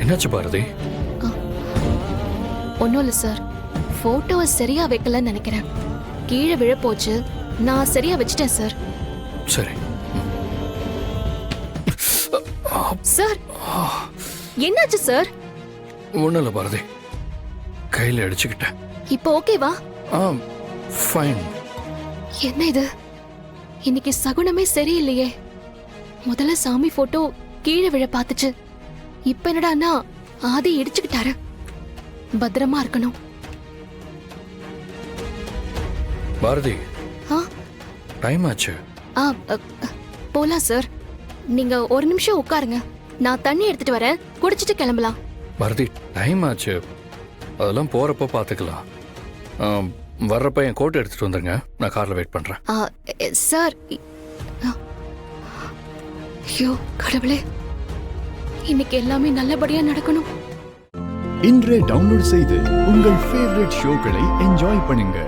என்னாச்சு பாரதி? ஒன்றும் இல்லை சார், ஃபோட்டோவை சரியா வைக்கலன்னு நினைக்கிறேன். கீழே விழப்போச்சு, நான் சரியா வச்சிட்டேன் சார். சரி. சார் என்னாச்சு சார்? ஒன்றும் இல்லை பாரதி, கையில் அடிச்சுக்கிட்டேன். இப்போ ஓகேவா? ஃபைன். என்ன இது, இன்னைக்கு சகுனமே சரியில்லையே. முதல்ல சாமி போட்டோ கீழே விழ பார்த்துச்சு, இப்ப என்னடான்னா ஆதி இடிச்சுக்கிட்டாரு. பத்திரமா இருக்கணும். பாரதி, ஆ டைம் ஆச்சு. ஆ போலாம் சார். நீங்க ஒரு நிமிஷம் உட்காருங்க, நான் தண்ணி எடுத்துட்டு வரேன், குடிச்சிட்டு கிளம்பலாம். பாரதி, டைம் ஆச்சு, அதெல்லாம் போறப்ப பாத்துக்கலாம். வர்றப்ப என் கோட் எடுத்துட்டு வந்துருங்க, நான் கார்ல வெயிட் பண்றேன். சார், ஐயோ கடவுளே, இன்னைக்கு எல்லாமே நல்லபடியா நடக்கணும். இன்றே டவுன்லோட் செய்து உங்கள் ஃபேவரட் ஷோக்களை என்ஜாய் பண்ணுங்க.